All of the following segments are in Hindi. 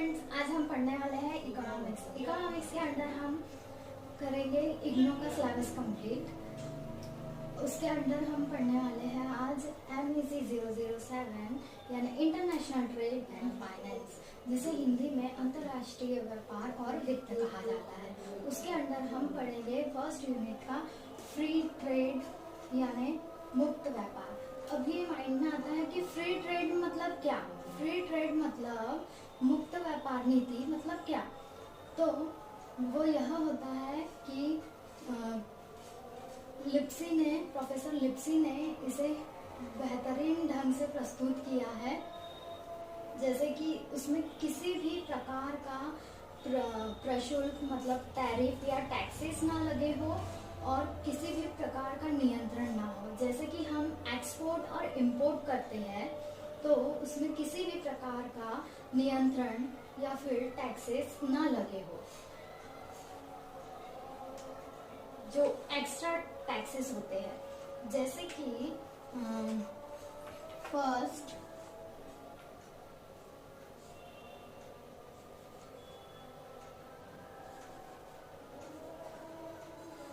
फ्रेंड्स, आज हम पढ़ने वाले हैं इकोनॉमिक्स। इकोनॉमिक्स के अंदर हम करेंगे इग्नू का सिलेबस कंप्लीट। उसके अंदर हम पढ़ने वाले हैं आज MEC 007 यानी इंटरनेशनल ट्रेड एंड फाइनेंस, जिसे हिंदी में अंतर्राष्ट्रीय व्यापार और वित्त कहा जाता है। उसके अंदर हम पढ़ेंगे फर्स्ट यूनिट का फ्री ट्रेड यानी मुक्त व्यापार। अब ये माइंड में आता है कि फ्री ट्रेड मतलब क्या? फ्री ट्रेड मतलब मुक्त व्यापार नीति मतलब क्या? तो वो यह होता है कि प्रोफेसर लिप्सी ने इसे बेहतरीन ढंग से प्रस्तुत किया है, जैसे कि उसमें किसी भी प्रकार का प्रशुल्क मतलब टैरिफ या टैक्सेस ना लगे हो और किसी भी प्रकार का नियंत्रण ना हो। जैसे कि हम एक्सपोर्ट और इंपोर्ट करते हैं तो उसमें किसी भी प्रकार का नियंत्रण या फिर टैक्सेस ना लगे हो, जो एक्स्ट्रा टैक्सेस होते हैं। जैसे कि फर्स्ट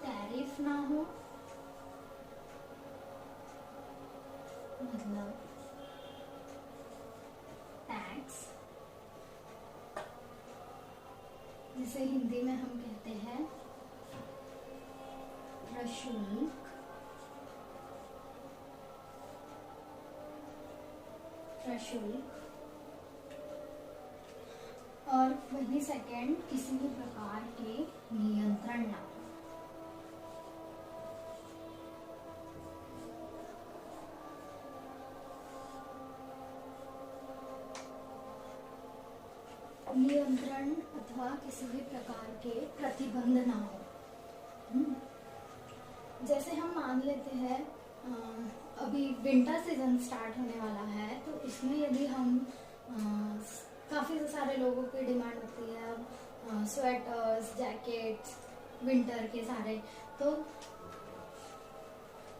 टैरिफ ना हो, मतलब टैक्स, जिसे हिंदी में हम कहते हैं प्रशुल्क, और वही सेकंड किसी भी प्रकार के नियंत्रण ना। नियंत्रण अथवा किसी भी प्रकार के प्रतिबंध ना हो। जैसे हम मान लेते हैं अभी विंटर सीजन स्टार्ट होने वाला है, तो इसमें यदि हम काफ़ी सारे लोगों की डिमांड होती है स्वेटर्स, जैकेट्स, विंटर के सारे, तो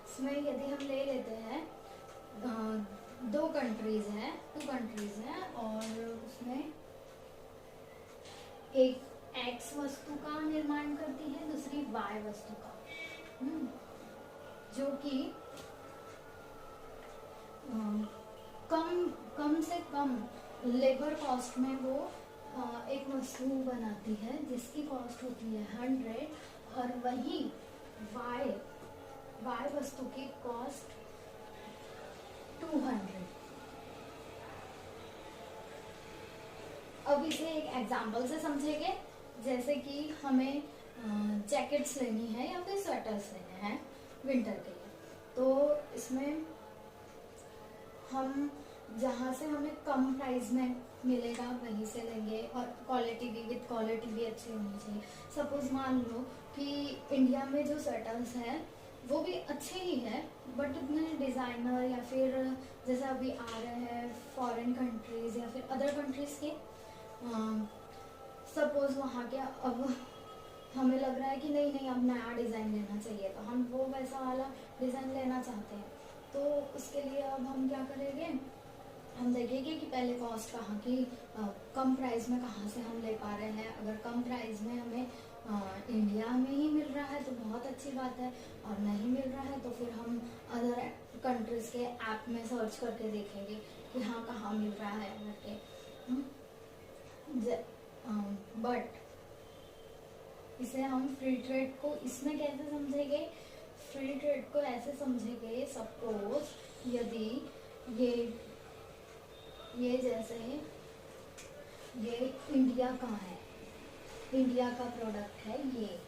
इसमें यदि हम ले लेते हैं टू कंट्रीज है और उसमें एक X वस्तु का निर्माण करती है, दूसरी Y वस्तु का, जो कि कम से कम लेबर कॉस्ट में वो एक वस्तु बनाती है जिसकी कॉस्ट होती है 100 और वही Y वस्तु की कॉस्ट 200। अब इसे एक एग्जाम्पल से समझेंगे। जैसे कि हमें जैकेट्स लेनी है या फिर स्वेटर्स लेने हैं विंटर के लिए, तो इसमें हम जहाँ से हमें कम प्राइस में मिलेगा वहीं से लेंगे और क्वालिटी भी अच्छी होनी चाहिए। सपोज मान लो कि इंडिया में जो स्वेटर्स हैं वो भी अच्छे ही है, बट उतने डिज़ाइनर या फिर जैसे अभी आ रहे हैं फॉरेन कंट्रीज या फिर अदर कंट्रीज के, सपोज वहाँ के, अब हमें लग रहा है कि नहीं अब नया डिज़ाइन लेना चाहिए, तो हम वो वैसा वाला डिज़ाइन लेना चाहते हैं। तो उसके लिए अब हम क्या करेंगे, हम देखेंगे कि पहले कॉस्ट कहाँ की, कम प्राइस में कहाँ से हम ले पा रहे हैं। अगर कम प्राइस में हमें इंडिया में ही मिल रहा है तो बहुत अच्छी बात है, और नहीं मिल रहा है तो फिर हम अदर कंट्रीज के ऐप में सर्च करके देखेंगे कि हाँ कहाँ मिल रहा है करके। बट इसे हम फ्री ट्रेड को इसमें कैसे समझेंगे? फ्री ट्रेड को ऐसे समझेंगे, सपोज यदि ये जैसे ये इंडिया का है, इंडिया का प्रोडक्ट है ये,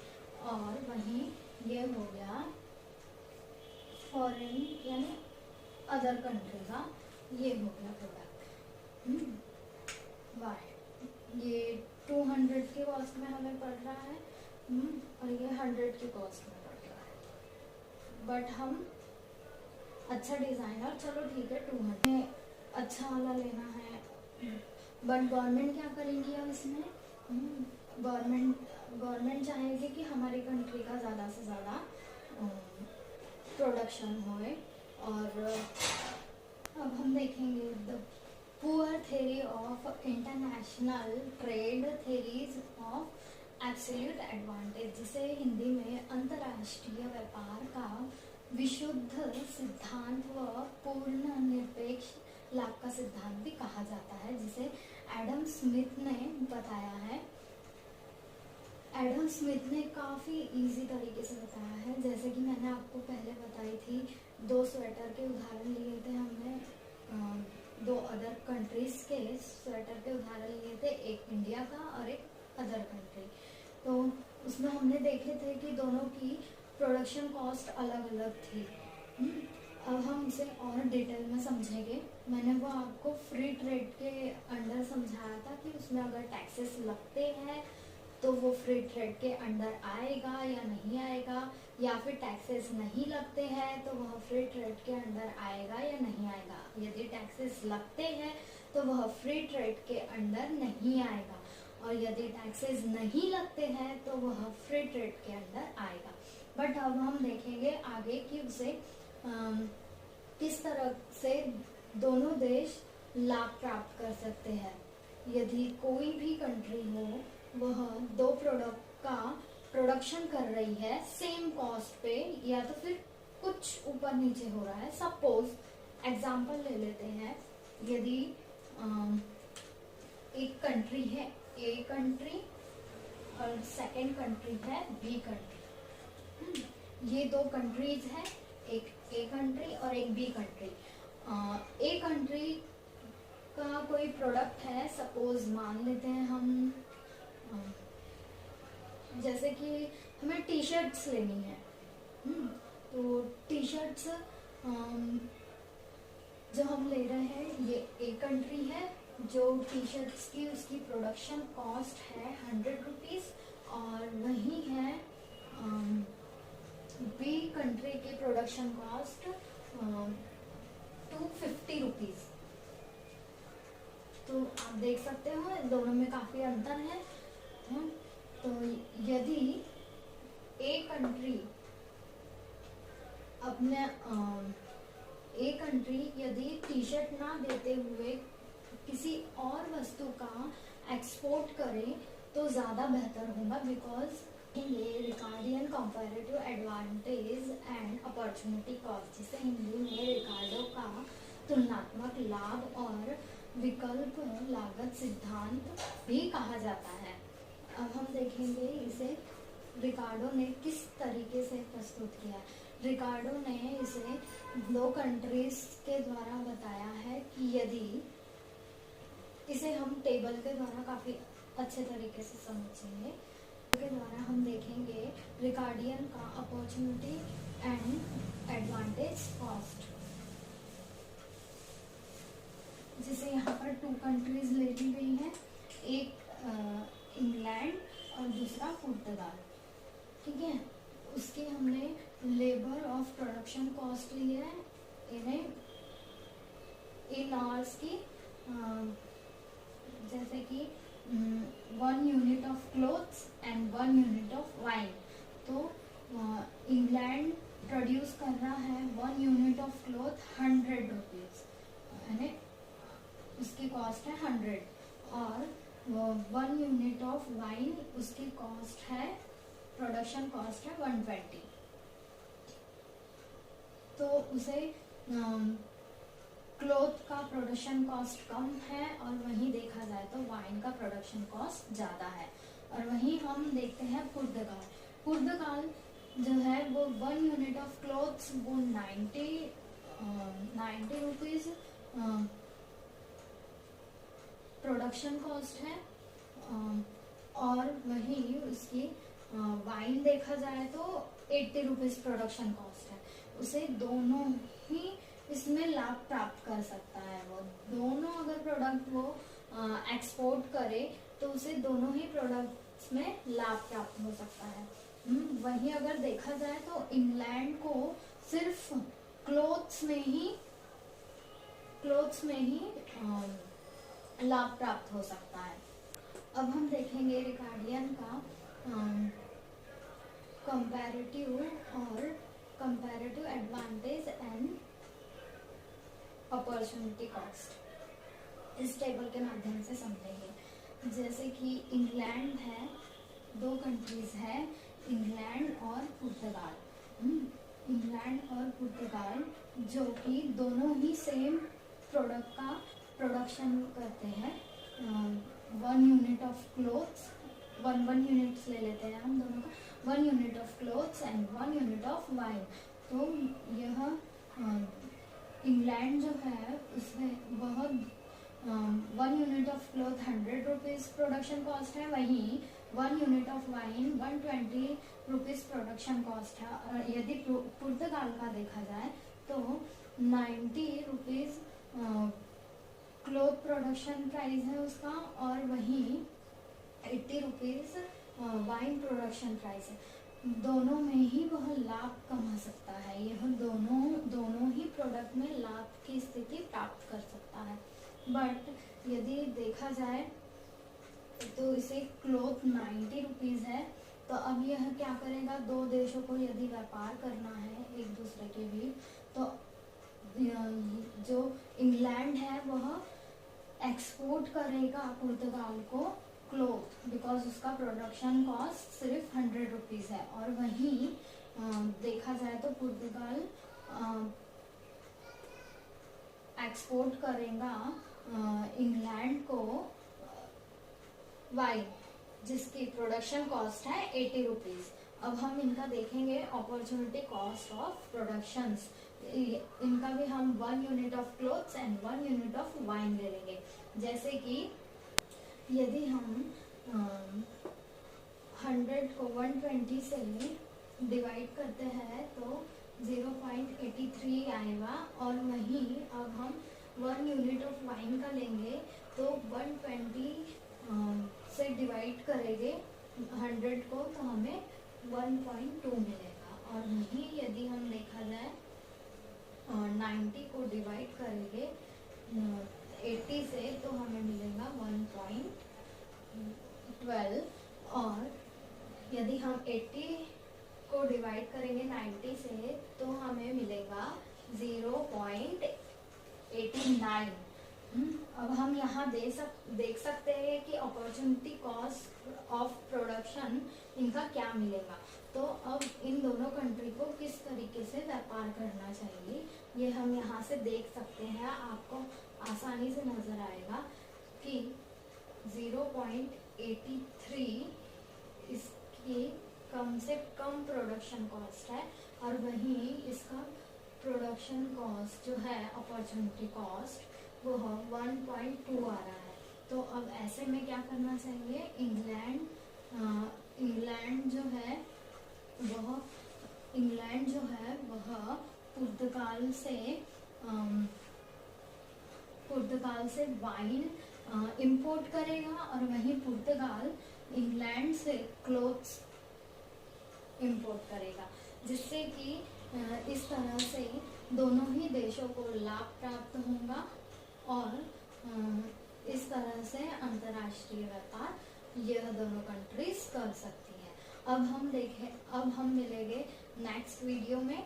और वहीं ये हो गया फॉरेन यानी अदर कंट्री का, ये हो गया प्रोडक्ट वाई। ये 200 की कॉस्ट में हमें पड़ रहा है और ये 100 की कॉस्ट में पड़ रहा है। बट हम अच्छा डिज़ाइनर, चलो ठीक है 200 अच्छा वाला लेना है, बट गवर्नमेंट क्या करेंगी अब इसमें? गवर्नमेंट चाहेगी कि हमारी कंट्री का ज़्यादा से ज़्यादा प्रोडक्शन होए। और अब हम देखेंगे the poor theory of of international trade theories of absolute advantage, जिसे हिंदी में अंतर्राष्ट्रीय व्यापार का विशुद्ध सिद्धांत व पूर्ण निरपेक्ष लाभ का सिद्धांत भी कहा जाता है, जिसे एडम स्मिथ ने बताया है। एडम स्मिथ ने काफ़ी इजी तरीके से बताया है, जैसे कि मैंने आपको पहले बताई थी, 2 स्वेटर के उदाहरण लिए थे हमने, 2 अदर कंट्रीज के स्वेटर के उदाहरण लिए थे, एक इंडिया का और एक अदर कंट्री। तो उसमें हमने देखे थे कि दोनों की प्रोडक्शन कॉस्ट अलग अलग थी। अब हम इसे और डिटेल में समझेंगे। मैंने वो आपको फ्री ट्रेड के अंडर समझाया था कि उसमें अगर टैक्सेस लगते हैं तो वो फ्री ट्रेड के अंडर आएगा या नहीं आएगा, या फिर टैक्सेस नहीं लगते हैं तो वह फ्री ट्रेड के अंडर आएगा या नहीं आएगा। यदि टैक्सेस लगते हैं तो वह फ्री ट्रेड के अंडर नहीं आएगा, और यदि टैक्सेस नहीं लगते हैं तो वह फ्री ट्रेड के अंडर आएगा। बट अब हम देखेंगे आगे कि उसे किस तरह से दोनों देश लाभ प्राप्त कर सकते हैं। यदि कोई भी कंट्री हो, वह 2 प्रोडक्ट का प्रोडक्शन कर रही है सेम कॉस्ट पे, या तो फिर कुछ ऊपर नीचे हो रहा है। सपोज एग्जांपल ले लेते हैं, यदि एक कंट्री है ए कंट्री और सेकेंड कंट्री है बी कंट्री। ये 2 कंट्रीज है, एक ए कंट्री और एक बी कंट्री। ए कंट्री का कोई प्रोडक्ट है, सपोज मान लेते हैं हम, जैसे कि हमें टी शर्ट्स लेनी है। तो टी शर्ट्स जो हम ले रहे हैं ये ए कंट्री है, जो टी शर्ट्स की उसकी प्रोडक्शन कॉस्ट है 100 रुपीज़, और वही है बी कंट्री की प्रोडक्शन कॉस्ट 250 रुपीज़। तो आप देख सकते हो दोनों में काफ़ी अंतर है। तो यदि ए कंट्री अपने यदि टी शर्ट ना देते हुए किसी और वस्तु का एक्सपोर्ट करे तो ज़्यादा बेहतर होगा, बिकॉज ये Ricardian comparative advantage and opportunity cost, जिसे हिंदी में रिकार्डो का तुलनात्मक लाभ और विकल्प लागत सिद्धांत भी कहा जाता है। अब हम देखेंगे इसे रिकार्डो ने किस तरीके से प्रस्तुत किया। रिकार्डो ने इसे 2 कंट्रीज के द्वारा बताया है कि यदि इसे हम टेबल के द्वारा काफ़ी अच्छे तरीके से समझेंगे, के द्वारा हम देखेंगे रिकार्डियन का अपॉर्चुनिटी एंड एडवांटेज कॉस्ट, जिसे यहाँ पर 2 कंट्रीज ले ली गई हैं, एक इंग्लैंड और दूसरा पुर्तगाल। ठीक है, उसके हमने लेबर ऑफ प्रोडक्शन कॉस्ट ली है, इन्हें इन आवर्स की, जैसे कि 1 unit of clothes and 1 unit of wine. तो इंग्लैंड प्रोड्यूस कर रहा है 1 यूनिट ऑफ क्लोथ 100 रुपीज़, यानी उसकी कॉस्ट है 100, और 1 यूनिट ऑफ वाइन उसकी कॉस्ट है, प्रोडक्शन कॉस्ट है 120। तो उसे क्लोथ का प्रोडक्शन कॉस्ट कम है, और वहीं देखा जाए तो वाइन का प्रोडक्शन कॉस्ट ज़्यादा है। और वहीं हम देखते हैं पुर्तगाल जो है वो 1 यूनिट ऑफ क्लोथ्स वो 90 रुपीज़ प्रोडक्शन कॉस्ट है, और वहीं उसकी वाइन देखा जाए तो 80 रुपीज़ प्रोडक्शन कॉस्ट है। उसे दोनों ही इसमें लाभ प्राप्त कर सकता है। वो दोनों अगर प्रोडक्ट वो एक्सपोर्ट करे तो उसे दोनों ही प्रोडक्ट्स में लाभ प्राप्त हो सकता है। वहीं अगर देखा जाए तो इंग्लैंड को सिर्फ क्लोथ्स में ही लाभ प्राप्त हो सकता है। अब हम देखेंगे रिकार्डियन का comparative advantage and opportunity cost इस टेबल के माध्यम से जैसे कि इंग्लैंड है, दो कंट्रीज है, इंग्लैंड और पुर्तगाल। इंग्लैंड और पुर्तगाल जो कि दोनों ही सेम प्रोडक्ट का प्रोडक्शन करते हैं। 1 unit of clothes, one units ले लेते हैं हम दोनों का, 1 unit of clothes and 1 unit of wine. तो यह इंग्लैंड जो है उसमें वह 1 unit of cloth 100 rupees production cost है, वहीं 1 unit of wine 120 rupees production cost है। और यदि पुर्तगाल का देखा जाए तो 90 रुपीज क्लोथ प्रोडक्शन प्राइस है उसका, और वहीं 80 रुपीज वाइन प्रोडक्शन प्राइस है। दोनों में ही वह लाभ कमा सकता है, यह दोनों ही प्रोडक्ट में लाभ की स्थिति प्राप्त कर सकता है। बट यदि देखा जाए तो इसे क्लोथ 90 रुपीज है, तो अब यह क्या करेगा, दो देशों को यदि व्यापार करना है एक दूसरे के बीच, तो जो इंग्लैंड है वह एक्सपोर्ट करेगा पुर्तगाल को क्लोथ, बिकॉज उसका प्रोडक्शन कॉस्ट सिर्फ 100 रुपीज है। और वहीं देखा जाए तो पुर्तगाल एक्सपोर्ट करेगा इंग्लैंड को वाइन, जिसकी प्रोडक्शन कॉस्ट है 80 रुपीज। अब हम इनका देखेंगे अपॉर्चुनिटी कॉस्ट ऑफ प्रोडक्शंस। इनका भी हम 1 unit of clothes and 1 unit of wine ले लेंगे। जैसे कि यदि हम 100 को 120 से डिवाइड करते हैं तो 0.83 आएगा, और वहीं अब हम 1 यूनिट ऑफ वाइन का लेंगे तो 120 से डिवाइड करेंगे 100 को तो हमें 1.2 मिलेगा। और वहीं यदि हम देखा जाए 90 को डिवाइड करेंगे 80 से तो हमें मिलेगा 1.12, और यदि हम 80 को डिवाइड करेंगे 90 से तो हमें मिलेगा 0.89। अब हम यहाँ देख सकते हैं कि अपॉर्चुनिटी कॉस्ट ऑफ प्रोडक्शन इनका क्या मिलेगा। तो अब इन दोनों कंट्री को किस तरीके से व्यापार करना चाहिए ये हम यहाँ से देख सकते हैं। आपको आसानी से नजर आएगा कि 0.83 इसकी कम से कम प्रोडक्शन कॉस्ट है, और वहीं इसका प्रोडक्शन कॉस्ट जो है अपॉर्चुनिटी कॉस्ट वो 1.2 आ रहा है। तो अब ऐसे में क्या करना चाहिए, इंग्लैंड जो है वह पुर्तगाल से वाइन इंपोर्ट करेगा, और वहीं पुर्तगाल इंग्लैंड से क्लोथ्स इंपोर्ट करेगा, जिससे कि इस तरह से दोनों ही देशों को लाभ प्राप्त होगा, और इस तरह से अंतर्राष्ट्रीय व्यापार यह दोनों कंट्रीज कर सकती है। अब हम मिलेंगे नेक्स्ट वीडियो में।